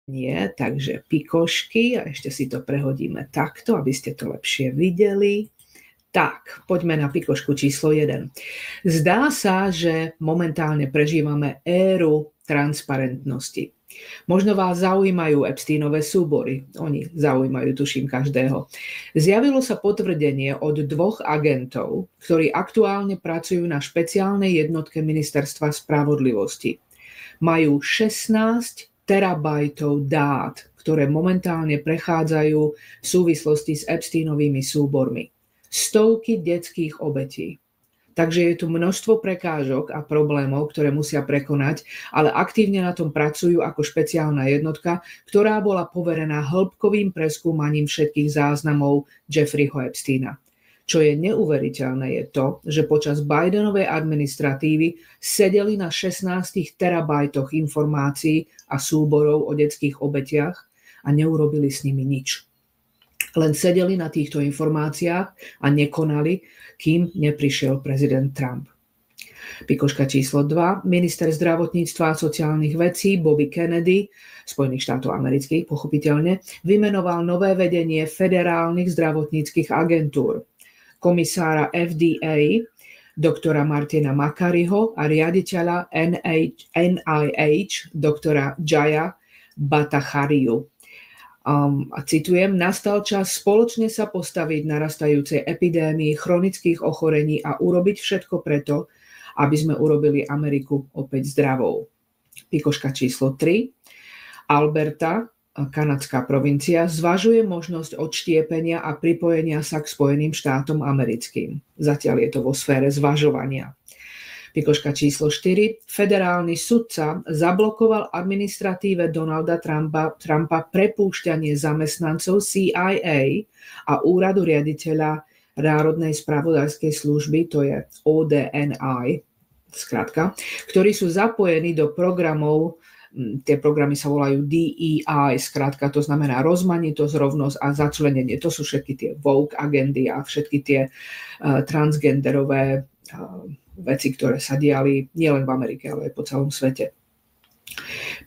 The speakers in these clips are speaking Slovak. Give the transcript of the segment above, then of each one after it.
Nie, takže pikošky a ešte si to prehodíme takto, aby ste to lepšie videli. Tak, poďme na pikošku číslo 1. Zdá sa, že momentálne prežívame éru transparentnosti. Možno vás zaujímajú Epsteinové súbory. Oni zaujímajú, tuším, každého. Zjavilo sa potvrdenie od 2 agentov, ktorí aktuálne pracujú na špeciálnej jednotke Ministerstva spravodlivosti. Majú 16 terabajtov dát, ktoré momentálne prechádzajú v súvislosti s Epsteinovými súbormi. Stovky detských obetí. Takže je tu množstvo prekážok a problémov, ktoré musia prekonať, ale aktívne na tom pracujú ako špeciálna jednotka, ktorá bola poverená hĺbkovým preskúmaním všetkých záznamov Jeffreyho Epsteina. Čo je neuveriteľné je to, že počas Bidenovej administratívy sedeli na 16 terabajtoch informácií a súborov o detských obetiach a neurobili s nimi nič. Len sedeli na týchto informáciách a nekonali, kým neprišiel prezident Trump. Pikoška číslo 2. Minister zdravotníctva a sociálnych vecí Bobby Kennedy, Spojených štátov amerických, pochopiteľne, vymenoval nové vedenie federálnych zdravotníckych agentúr. Komisára FDA, doktora Martina Makariho a riaditeľa NIH, doktora Jaya Bhattachariu. A citujem, nastal čas spoločne sa postaviť narastajúcej epidémii chronických ochorení a urobiť všetko preto, aby sme urobili Ameriku opäť zdravou. Pikoška číslo 3. Alberta, kanadská provincia, zvažuje možnosť odštiepenia a pripojenia sa k Spojeným štátom americkým. Zatiaľ je to vo sfére zvažovania. Pikoška číslo 4. Federálny sudca zablokoval administratíve Donalda Trumpa prepúšťanie zamestnancov CIA a úradu riaditeľa Národnej spravodajskej služby, to je ODNI, skrátka, ktorí sú zapojení do programov. Tie programy sa volajú DEI, skrátka, to znamená rozmanitosť, rovnosť a začlenenie. To sú všetky tie woke agendy a všetky tie transgenderové veci, ktoré sa diali nielen v Amerike, ale aj po celom svete.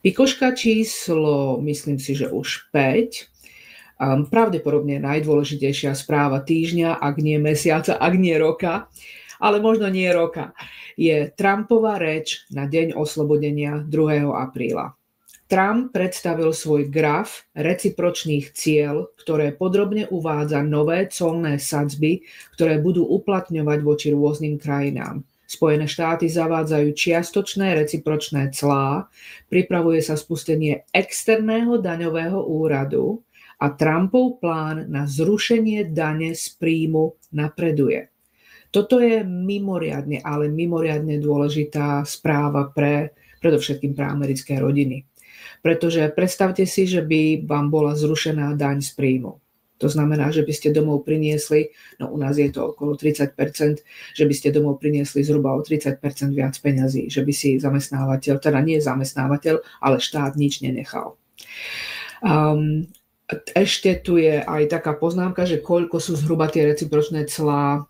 Pikoška číslo, myslím si, že už 5. Pravdepodobne najdôležitejšia správa týždňa, ak nie mesiaca, ak nie roka, ale možno nie roka, je Trumpova reč na deň oslobodenia 2. apríla. Trump predstavil svoj graf recipročných ciel, ktoré podrobne uvádza nové colné sadzby, ktoré budú uplatňovať voči rôznym krajinám. Spojené štáty zavádzajú čiastočné recipročné clá, pripravuje sa spustenie externého daňového úradu a Trumpov plán na zrušenie dane z príjmu napreduje. Toto je mimoriadne, ale mimoriadne dôležitá správa predovšetkým pre americké rodiny. Pretože predstavte si, že by vám bola zrušená daň z príjmu. To znamená, že by ste domov priniesli, no u nás je to okolo 30%, že by ste domov priniesli zhruba o 30% viac peňazí, že by si zamestnávateľ, teda nie zamestnávateľ, ale štát nič nenechal. Ešte tu je aj taká poznámka, že koľko sú zhruba tie recipročné clá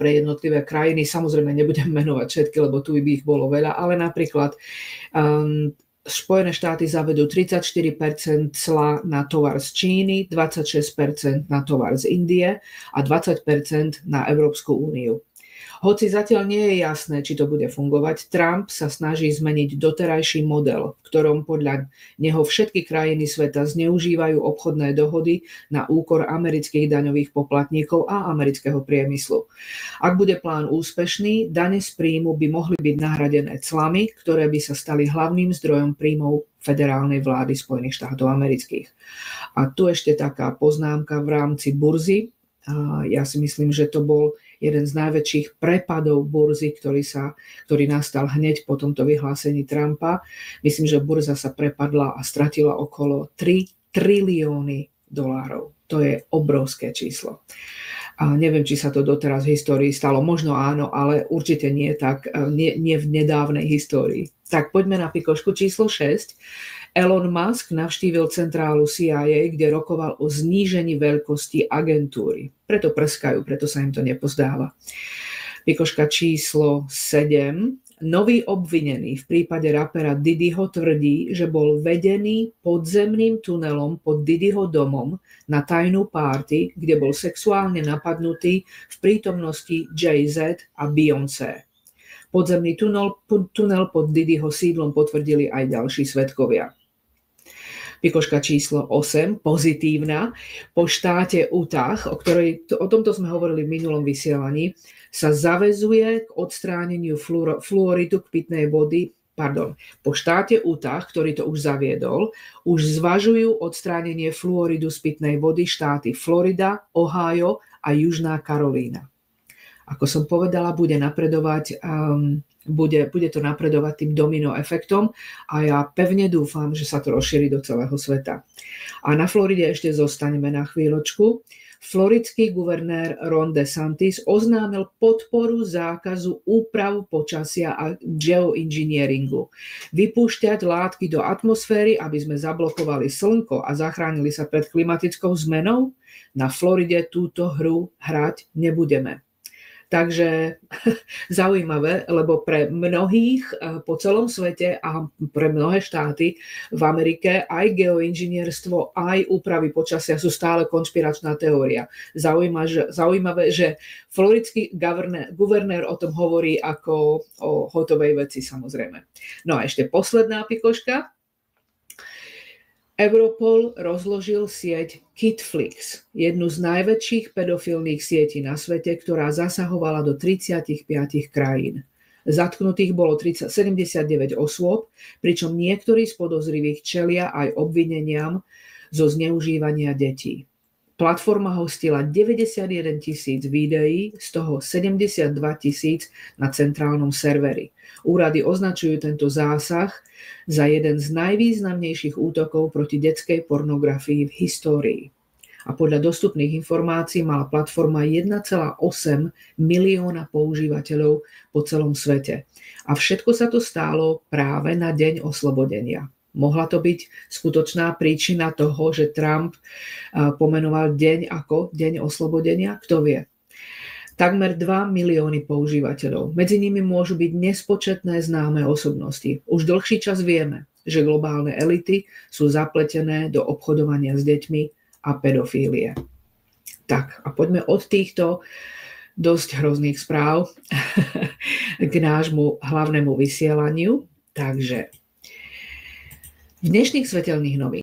pre jednotlivé krajiny. Samozrejme nebudem menovať všetky, lebo tu by ich bolo veľa, ale napríklad Spojené štáty zavedú 34% cla na tovar z Číny, 26% na tovar z Indie a 20% na Európsku úniu. Hoci zatiaľ nie je jasné, či to bude fungovať, Trump sa snaží zmeniť doterajší model, v ktorom podľa neho všetky krajiny sveta zneužívajú obchodné dohody na úkor amerických daňových poplatníkov a amerického priemyslu. Ak bude plán úspešný, dane z príjmu by mohli byť nahradené clami, ktoré by sa stali hlavným zdrojom príjmov federálnej vlády Spojených štátov amerických. A tu ešte taká poznámka v rámci burzy. Ja si myslím, že to bol jeden z najväčších prepadov burzy, ktorý nastal hneď po tomto vyhlásení Trumpa. Myslím, že burza sa prepadla a stratila okolo 3 trilióny dolárov. To je obrovské číslo. A neviem, či sa to doteraz v histórii stalo. Možno áno, ale určite nie v nedávnej histórii. Tak poďme na pikošku číslo 6. Elon Musk navštívil centrálu CIA, kde rokoval o znížení veľkosti agentúry. Preto prskajú, preto sa im to nepozdáva. Pikoška číslo 7. Nový obvinený v prípade rapera Diddyho tvrdí, že bol vedený podzemným tunelom pod Diddyho domom na tajnú párty, kde bol sexuálne napadnutý v prítomnosti Jay-Z a Beyoncé. Podzemný tunel pod Diddyho sídlom potvrdili aj ďalší svedkovia. Pikoška číslo 8, pozitívna. Po štáte Utah, o tomto sme hovorili v minulom vysielaní, sa zaväzuje k odstráneniu fluoridu k pitnej vody. Po štáte Utah, ktorý to už zaviedol, už zvažujú odstránenie fluoridu z pitnej vody štáty Florida, Ohio a Južná Karolína. Ako som povedala, bude to napredovať tým domino efektom a ja pevne dúfam, že sa to rozšíri do celého sveta. A na Floride ešte zostaneme na chvíľočku. Floridský guvernér Ron DeSantis oznámil podporu zákazu úprav počasia a geoengineeringu. Vypúšťať látky do atmosféry, aby sme zablokovali slnko a zachránili sa pred klimatickou zmenou? Na Floride túto hru hrať nebudeme. Takže zaujímavé, lebo pre mnohých po celom svete a pre mnohé štáty v Amerike aj geoinžinierstvo, aj úpravy počasia sú stále konšpiračná teória. Zaujímavé, že floridský guvernér o tom hovorí ako o hotovej veci, samozrejme. No a ešte posledná pikoška. Europol rozložil sieť Kidflix, jednu z najväčších pedofilných sietí na svete, ktorá zasahovala do 35 krajín. Zatknutých bolo 79 osôb, pričom niektorí z podozrivých čelia aj obvineniam zo zneužívania detí. Platforma hostila 91 000 videí, z toho 72 000 na centrálnom serveri. Úrady označujú tento zásah za jeden z najvýznamnejších útokov proti detskej pornografii v histórii. A podľa dostupných informácií mala platforma 1,8 milióna používateľov po celom svete. A všetko sa to stálo práve na deň oslobodenia. Mohla to byť skutočná príčina toho, že Trump pomenoval deň ako deň oslobodenia? Kto vie? Takmer 2 milióny používateľov. Medzi nimi môžu byť nespočetné známe osobnosti. Už dlhší čas vieme, že globálne elity sú zapletené do obchodovania s deťmi a pedofílie. Tak, a poďme od týchto dosť hrozných správ k nášmu hlavnému vysielaniu. Takže v dnešných svetelných novinkách